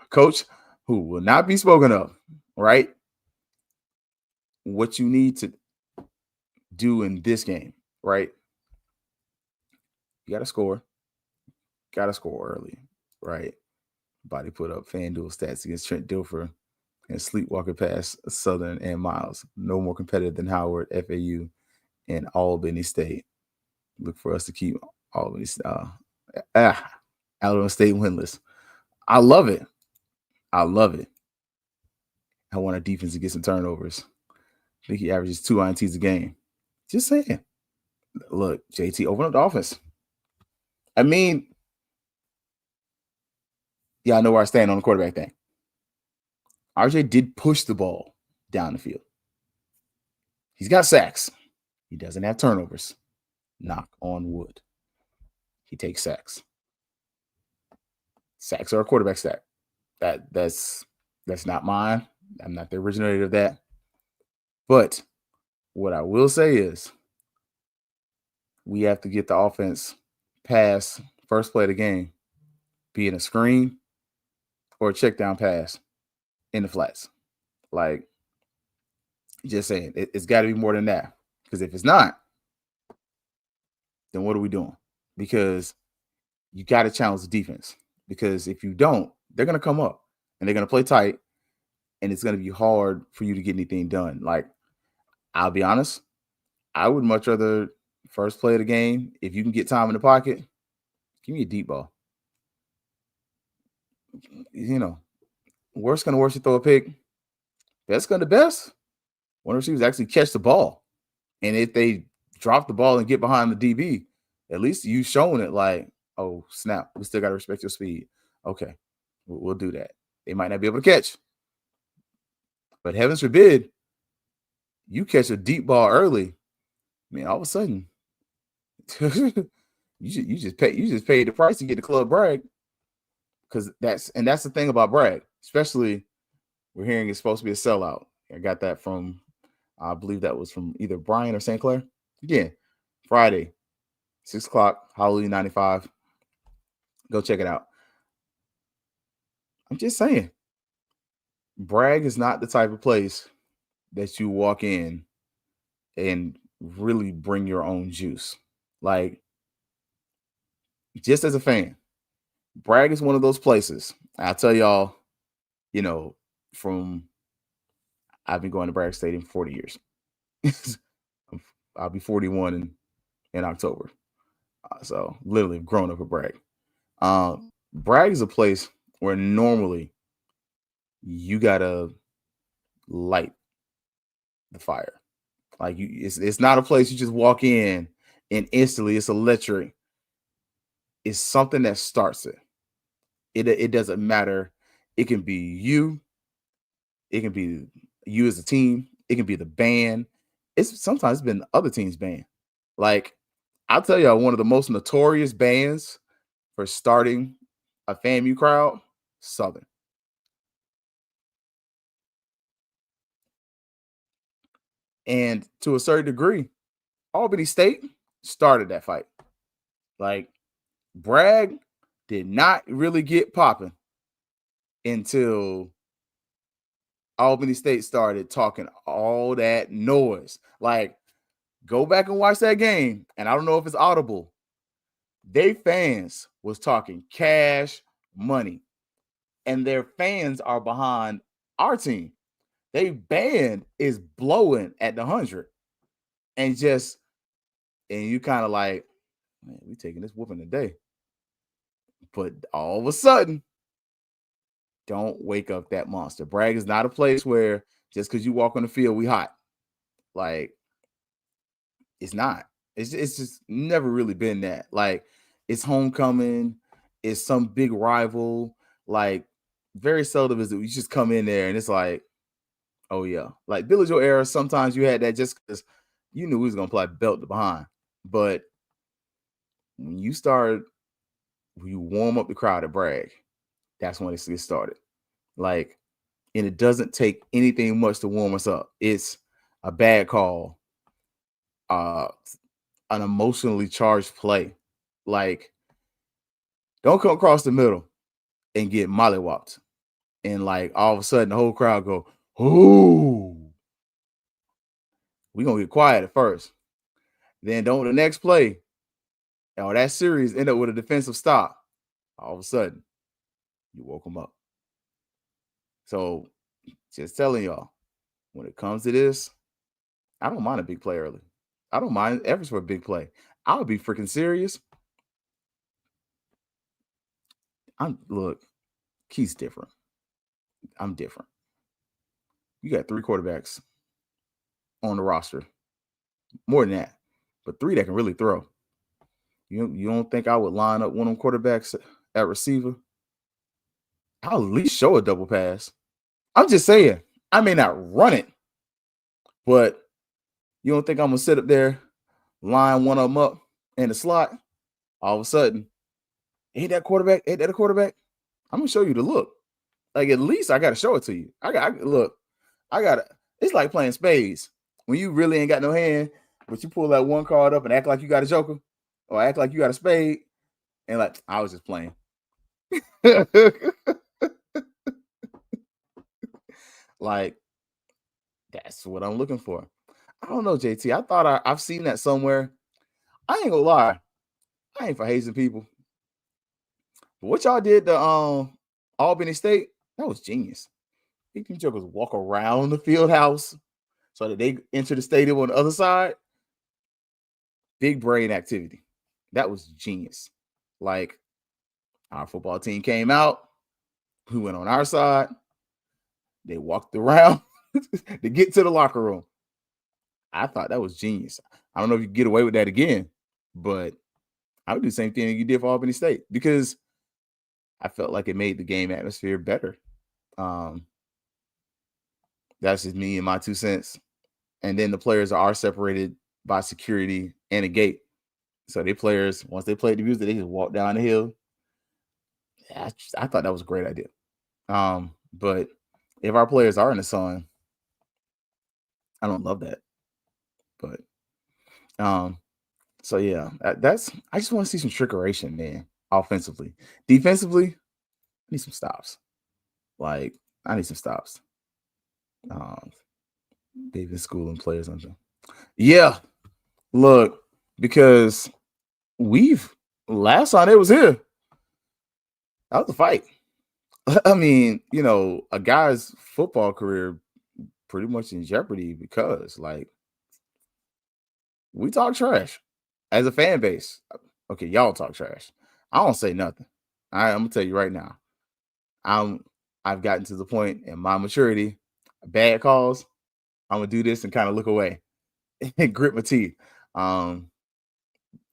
[SPEAKER 1] Coach who will not be spoken of, right? What you need to do in this game, right? You got to score. Got to score early, right? Body put up FanDuel stats against Trent Dilfer and sleepwalking past Southern and Miles. No more competitive than Howard, FAU, and Albany State. Look for us to keep Albany Alabama State winless. I love it. I love it. I want our defense to get some turnovers. I think he averages 2 INTs a game. Just saying. Look, JT, open up the offense. I mean, yeah, I know where I stand on the quarterback thing. RJ did push the ball down the field. He's got sacks. He doesn't have turnovers. Knock on wood. He takes sacks. Sacks are a quarterback stat. That's not mine. I'm not the originator of that. But what I will say is we have to get the offense past first play of the game, be it a screen or a check down pass in the flats. Like, just saying, it's got to be more than that. Because if it's not, then what are we doing? Because you got to challenge the defense. Because if you don't, they're going to come up and they're going to play tight, and it's going to be hard for you to get anything done. Like, I'll be honest, I would much rather first play of the game, if you can get time in the pocket, give me a deep ball. You know, worst going to worst, you throw a pick. Best going to best, one of the receivers actually catch the ball. And if they drop the ball and get behind the DB, at least you showing it like, oh, snap, we still got to respect your speed. Okay, we'll do that. They might not be able to catch. But heavens forbid, you catch a deep ball early, man, all of a sudden, you just paid the price to get the club brag. Because that's the thing about brag, especially we're hearing it's supposed to be a sellout. I got that from, I believe that was from either Brian or St. Clair. Again, Friday, 6 o'clock, Halloween 95. Go check it out. I'm just saying, brag is not the type of place that you walk in and really bring your own juice. Like, just as a fan, brag is one of those places. I'll tell y'all, you know, I've been going to Bragg Stadium for 40 years. I'll be 41 in October. So literally grown up at Bragg. Bragg is a place where normally you got to light the fire. Like it's not a place you just walk in and instantly it's electric. It's something that starts it. It doesn't matter. It can be you. It can be you as a team. It can be the band. It's sometimes been other teams' band. Like I'll tell you, one of the most notorious bands for starting a FAMU crowd, Southern. And to a certain degree, Albany State started that fight. Like Bragg did not really get popping until Albany State started talking all that noise. Like, go back and watch that game, and I don't know if it's audible. They fans was talking cash money, and their fans are behind our team. They band is blowing at the 100, and you kind of like, man, we taking this whooping today. But all of a sudden, don't wake up that monster. Bragg is not a place where just because you walk on the field, we hot. Like, it's not. It's just never really been that. Like, it's homecoming. It's some big rival. Like, very seldom is it you just come in there and it's like, oh yeah. Like Billy Joe era, sometimes you had that just because you knew we was gonna play belt to behind. But when you warm up the crowd at Bragg, that's when it gets started. Like, and it doesn't take anything much to warm us up. It's a bad call, an emotionally charged play. Like, don't come across the middle and get mollywopped. And like all of a sudden the whole crowd go, ooh. We're gonna get quiet at first. Then don't the next play, or that series end up with a defensive stop. All of a sudden, you woke them up. So just telling y'all, when it comes to this, I don't mind a big play early. I don't mind efforts for a big play. I would be freaking serious. Look, Keith's different. I'm different. You got 3 quarterbacks on the roster. More than that. But 3 that can really throw. You don't think I would line up one of them quarterbacks at receiver? I'll at least show a double pass. I'm just saying, I may not run it, but you don't think I'm going to sit up there, line one of them up in the slot? All of a sudden, ain't that a quarterback? I'm going to show you the look. Like, at least I got to show it to you. It's like playing spades. When you really ain't got no hand, but you pull that one card up and act like you got a joker or act like you got a spade, and like, I was just playing. Like, that's what I'm looking for. I don't know, JT. I thought I've seen that somewhere. I ain't gonna lie. I ain't for hazing people. But what y'all did to Albany State, that was genius. These jokers walk around the field house so that they enter the stadium on the other side. Big brain activity. That was genius. Like, our football team came out. We went on our side. They walked around to get to the locker room. I thought that was genius. I don't know if you get away with that again, but I would do the same thing you did for Albany State because I felt like it made the game atmosphere better. That's just me and my 2 cents. And then the players are separated by security and a gate. So they players, once they played the music, they just walk down the hill. I thought that was a great idea. But if our players are in the sun, I don't love that. But so yeah, I just want to see some trickeration, man. Offensively, defensively, I need some stops. Like, I need some stops. They've been schooling players on them. Yeah, look, because last time it was here, that was a fight. I mean, a guy's football career pretty much in jeopardy because, like, we talk trash as a fan base. Okay, y'all talk trash. I don't say nothing. I'm gonna tell you right now. I've gotten to the point in my maturity, bad calls, I'm gonna do this and kind of look away. and grit my teeth. And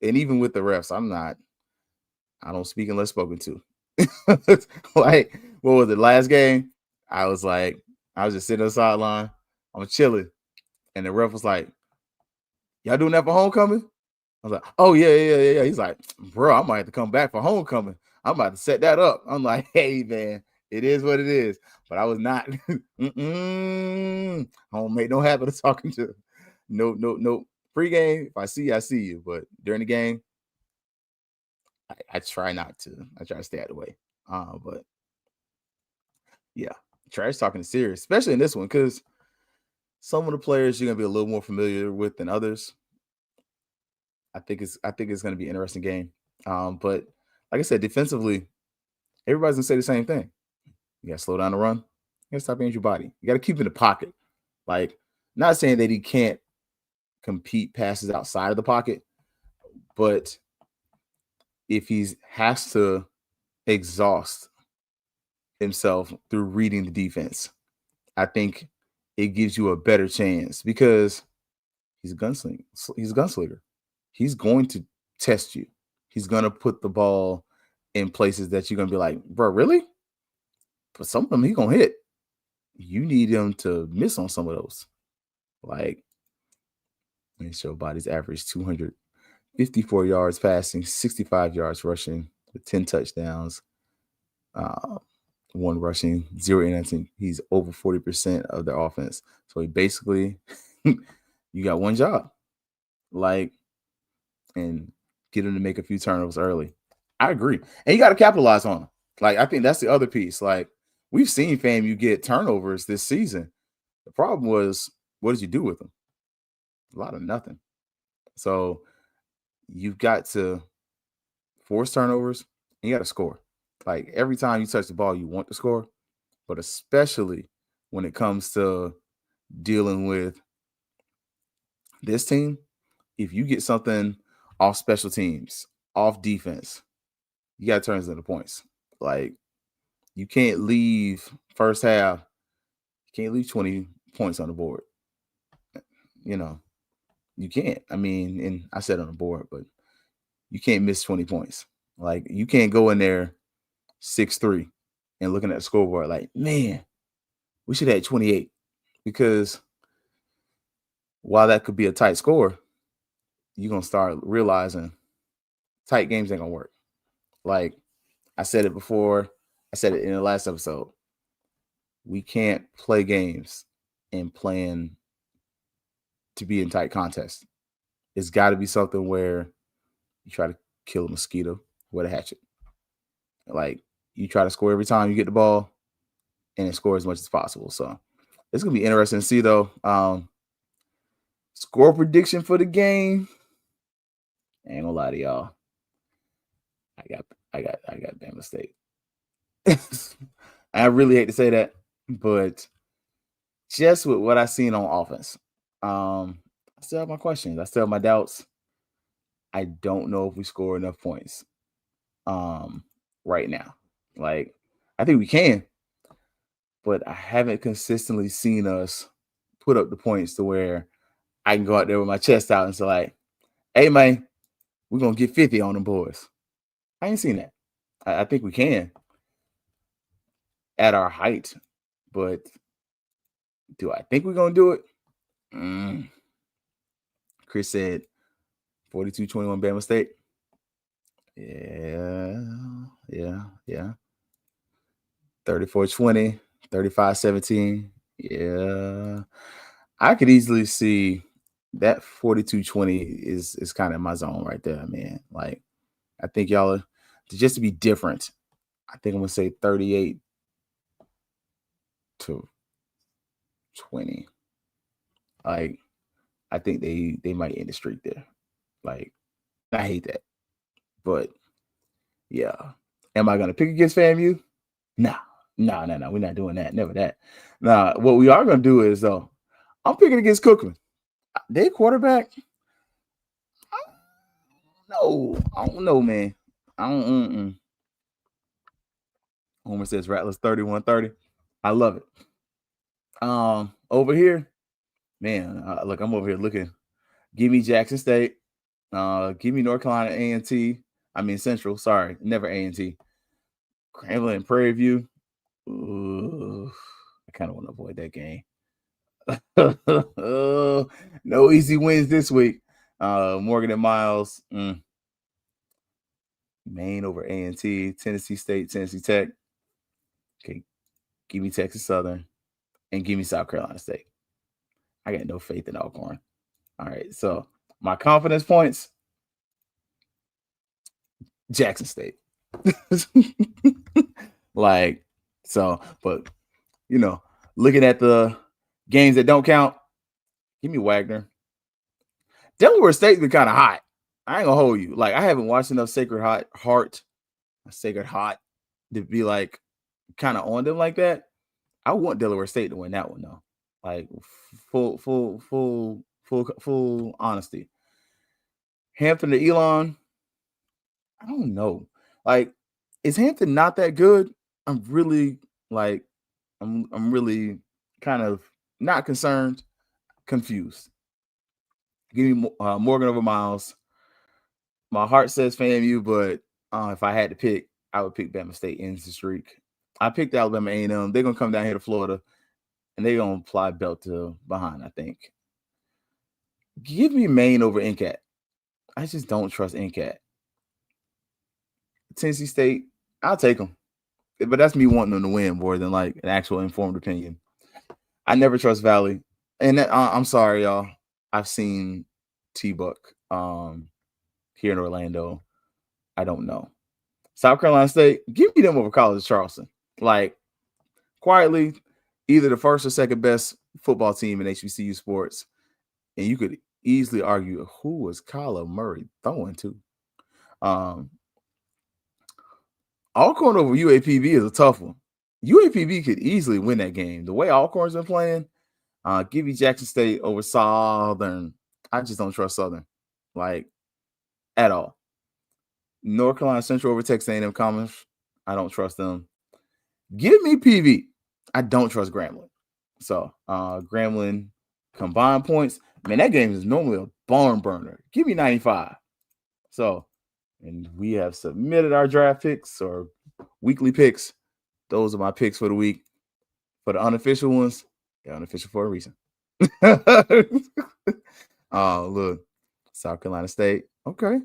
[SPEAKER 1] even with the refs, I don't speak unless spoken to. Like, what was it? Last game, I was just sitting on the sideline. I'm chilling. And the ref was like, y'all doing that for homecoming? I was like, oh, yeah. He's like, bro, I might have to come back for homecoming. I'm about to set that up. I'm like, hey, man, it is what it is. But I was not. I don't make no habit of talking to. No. Pre-game, if I see you, I see you. But during the game, I try not to. I try to stay out of the way. But yeah, trash talking is serious, especially in this one, because some of the players you're gonna be a little more familiar with than others. I think it's gonna be an interesting game. But like I said, defensively, everybody's gonna say the same thing. You gotta slow down the run. You gotta stop Andrew Body. You gotta keep him in the pocket. Like, not saying that he can't compete passes outside of the pocket, but if he has to exhaust himself through reading the defense, I think it gives you a better chance because he's a gunslinger. He's a gunslinger. He's going to test you. He's going to put the ball in places that you're going to be like, bro, really? But some of them he's going to hit. You need him to miss on some of those. Like, let me show Body's average 254 yards passing, 65 yards rushing with 10 touchdowns, 1 rushing, 0 intercepting. He's over 40% of their offense. So he basically, you got one job. Like, and get him to make a few turnovers early. I agree. And you got to capitalize on them. Like, I think that's the other piece. Like, we've seen FAMU get turnovers this season. The problem was, what did you do with them? A lot of nothing. So you've got to force turnovers and you got to score. Like, every time you touch the ball, you want to score. But especially when it comes to dealing with this team, if you get something off special teams, off defense, you got to turn it into points. Like, you can't leave first half, you can't leave 20 points on the board. You know, you can't. I mean, and I said on the board, but you can't miss 20 points. Like, you can't go in there 6-3 and looking at the scoreboard like, man, we should have had 28. Because while that could be a tight score, you're going to start realizing tight games ain't going to work. Like, I said it before. I said it in the last episode. We can't play games and plan to be in tight contests. It's got to be something where you try to kill a mosquito with a hatchet. Like, you try to score every time you get the ball and then score as much as possible. So it's going to be interesting to see, though. Score prediction for the game. I ain't gonna lie to y'all. I got Bama State. I really hate to say that, but just with what I've seen on offense, I still have my questions. I still have my doubts. I don't know if we score enough points right now. Like, I think we can, but I haven't consistently seen us put up the points to where I can go out there with my chest out and say, like, hey, man, we're going to get 50 on them boys. I ain't seen that. I think we can at our height, but do I think we're going to do it? Chris said 42-21 Bama State. Yeah. 34-20, 35-17. Yeah. I could easily see that 42-20 is kind of my zone right there, man. Like, I think y'all are, just to be different, I think I'm going to say 38-20. Like, I think they might end the streak there. Like, I hate that. But, yeah. Am I going to pick against FAMU? No. We're not doing that. Never that. Nah, what we are going to do is, though, I'm picking against Cookman. Their quarterback, I don't know, man. I don't. Homer says Rattlers 31-30. I love it. Over here, man, look, I'm over here looking Give me Jackson State. Give me North Carolina A&T. I mean Central. Sorry, never A&T. Grambling and Prairie View. Ooh, I kind of want to avoid that game. No easy wins this week. Morgan and Miles. Maine over A&T. Tennessee State, Tennessee Tech. Okay, give me Texas Southern. And give me South Carolina State. I got no faith in Alcorn. All right, so my confidence points, Jackson State. But looking at the games that don't count, give me Wagner. Delaware State's been kind of hot. I ain't gonna hold you. Like, I haven't watched enough Sacred Heart to be like kind of on them like that. I want Delaware State to win that one though. Like full honesty. Hampton to Elon. I don't know. Like, is Hampton not that good? I'm really kind of not concerned, confused. Give me Morgan over Miles. My heart says FAMU, but if I had to pick, I would pick Bama State ends the streak. I picked Alabama A&M. They're gonna come down here to Florida, and they're gonna apply belt to behind. I think. Give me Maine over NCAT. I just don't trust NCAT. Tennessee State, I'll take them, but that's me wanting them to win more than like an actual informed opinion. I never trust Valley, and I'm sorry, y'all. I've seen T-Buck here in Orlando. I don't know. South Carolina State, give me them over College of Charleston. Like, quietly, either the first or second best football team in HBCU sports, and you could easily argue who was Kyler Murray throwing to. Alcorn over UAPB is a tough one. UAPB could easily win that game. The way Alcorn's been playing, give me Jackson State over Southern. I just don't trust Southern, like, at all. North Carolina Central over Texas A&M Commerce. I don't trust them. Give me PV. I don't trust Grambling. So Grambling combined points. Man, that game is normally a barn burner. Give me 95. So, and we have submitted our draft picks or weekly picks. Those are my picks for the week. For the unofficial ones, they're unofficial for a reason. Oh, look. South Carolina State. Okay.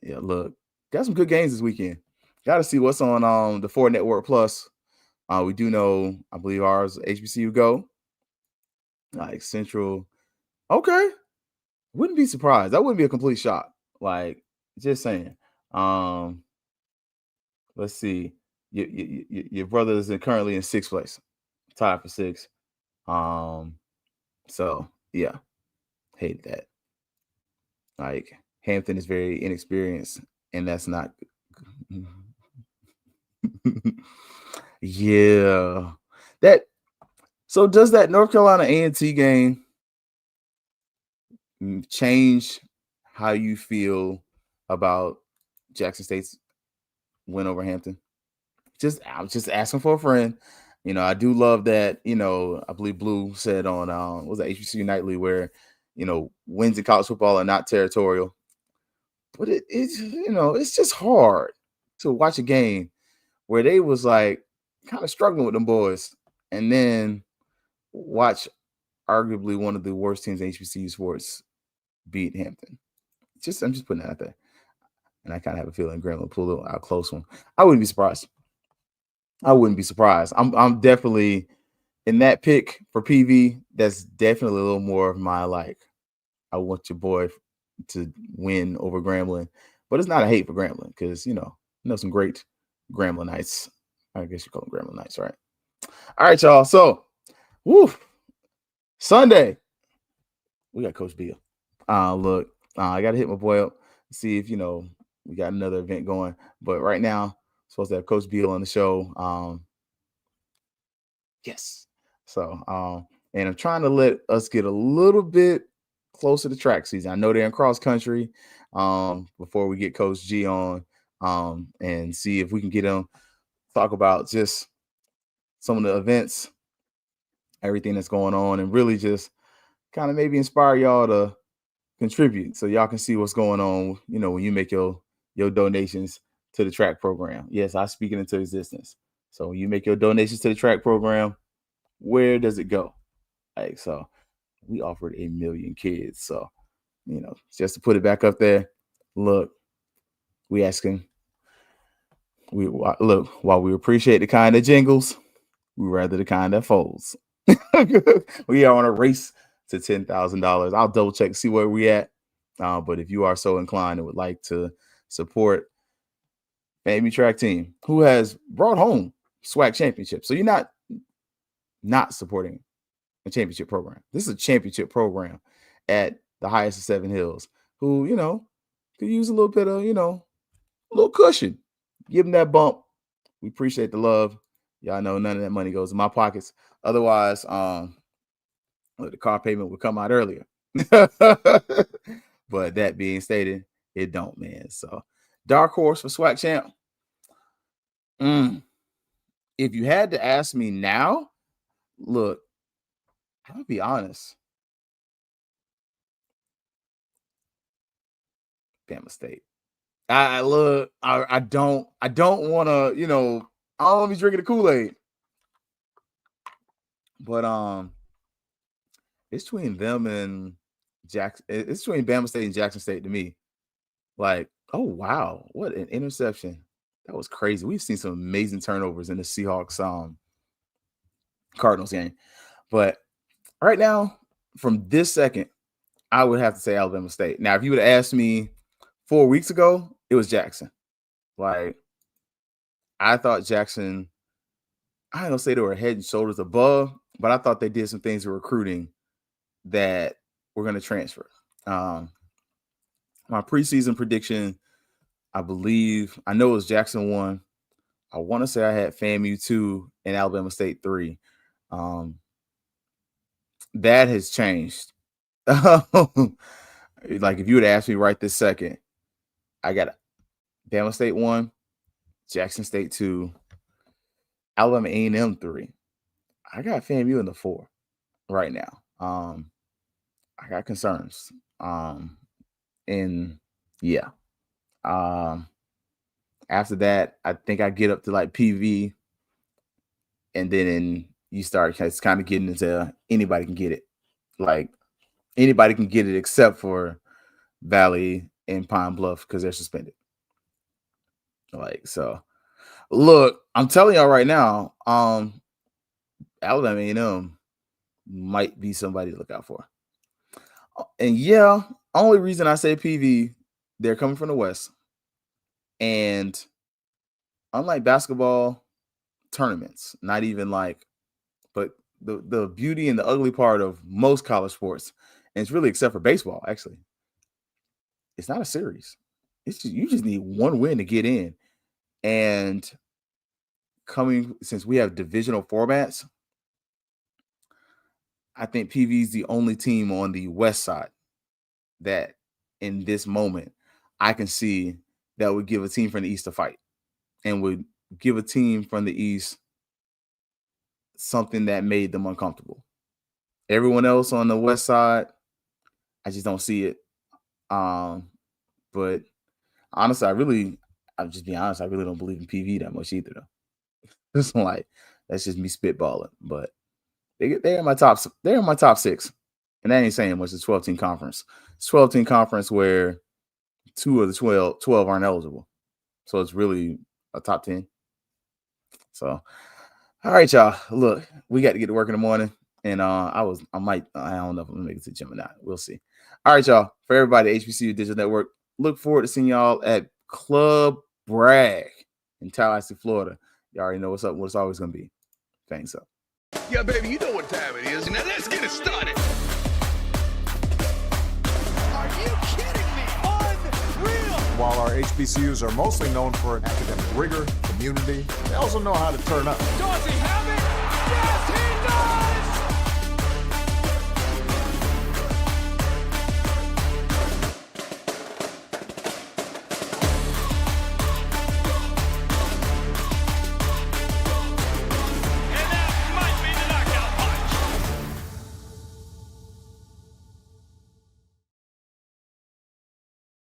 [SPEAKER 1] Yeah, look. Got some good games this weekend. Got to see what's on the 4 Network Plus. We do know, I believe ours HBCU Go. Like Central. Okay. Wouldn't be surprised. That wouldn't be a complete shock. Like, just saying. Let's see. Your brother is currently in 6th place. Tied for 6. So yeah. Hate that. Like, Hampton is very inexperienced, and that's not yeah. So does that North Carolina A&T game change how you feel about Jackson State's win over Hampton? I'm just asking for a friend. I do love that, I believe Blue said on was that HBCU Nightly where, wins in college football are not territorial. But it's just hard to watch a game where they was like kind of struggling with them boys and then watch arguably one of the worst teams in HBCU sports beat Hampton. I'm just putting that out there. And I kind of have a feeling Graham will pull out a close one. I wouldn't be surprised. I'm definitely in that pick for PV. That's definitely a little more of my like, I want your boy to win over Grambling, but it's not a hate for Grambling because some great Grambling Knights. I guess you call them Grambling Knights, right? All right, y'all. So, Sunday we got Coach Beal. Look, I got to hit my boy up, see if we got another event going. But right now, supposed to have Coach Beal on the show. Yes. So, and I'm trying to let us get a little bit closer to track season. I know they're in cross country before we get Coach G on and see if we can get him talk about just some of the events, everything that's going on, and really just kind of maybe inspire y'all to contribute so y'all can see what's going on, when you make your donations to the track program. Yes, I speak it into existence. So when you make your donations to the track program, where does it go? Like, so we offered 1 million kids. So, just to put it back up there, look, we asking, while we appreciate the kind that jingles, we rather the kind that folds. We are on a race to $10,000. I'll double check, see where we at. But if you are so inclined and would like to support FAMU track team, who has brought home SWAC championships, so you're not supporting a championship program. This is a championship program at the highest of Seven Hills, who could use a little bit of a little cushion. Give them that bump. We appreciate the love. Y'all know none of that money goes in my pockets. Otherwise, the car payment would come out earlier. But that being stated, it don't, man. So dark horse for SWAC champ. If you had to ask me now, look, I'm gonna be honest. Bama State. I don't want to, I don't want to be drinking the Kool-Aid. But it's between them and Jackson. It's between Bama State and Jackson State to me. Like, oh wow, what an interception. That was crazy. We've seen some amazing turnovers in the Seahawks Cardinals game. But right now, from this second, I would have to say Alabama State. Now, if you would have asked me 4 weeks ago, it was Jackson. Like, I thought Jackson, I ain't gonna say they were head and shoulders above, but I thought they did some things in recruiting that were going to transfer. My preseason prediction, I know it was Jackson 1. I want to say I had FAMU 2 and Alabama State 3. That has changed. Like, if you would ask me right this second, I got Bama State 1, Jackson State 2, Alabama A&M 3. I got FAMU in the 4 right now. I got concerns. And yeah. After that, I think I get up to like PV, and then you start kind of getting into anybody can get it. Like, anybody can get it except for Valley and Pine Bluff because they're suspended. Like, so look, I'm telling y'all right now, Alabama A&M might be somebody to look out for. And yeah, only reason I say PV, they're coming from the West. And unlike basketball tournaments, not even like, but the beauty and the ugly part of most college sports, and it's really except for baseball, actually, it's not a series. You just need one win to get in. And since we have divisional formats, I think PV is the only team on the West side that in this moment I can see that would give a team from the East a fight and would give a team from the East something that made them uncomfortable. Everyone else on the West side, I just don't see it. But honestly, I'll just be honest, I really don't believe in PV that much either, though. It's like, that's just me spitballing. But they're in my top 6. And that ain't saying much. It's 12-team conference. It's 12-team conference where 2 of the 12 aren't eligible. So it's really a top 10. So, all right, y'all. Look, we got to get to work in the morning. And I don't know if I'm going to make it to the gym or not. We'll see. All right, y'all. For everybody at HBCU Digital Network, look forward to seeing y'all at Club Bragg in Tallahassee, Florida. You already know what's up, what it's always going to be. Thanks up.
[SPEAKER 2] Yeah, baby, you know what time it is. Now let's get it started.
[SPEAKER 3] Are you kidding me? Unreal.
[SPEAKER 4] While our HBCUs are mostly known for academic rigor, community, they also know how to turn up.
[SPEAKER 2] Dorsey,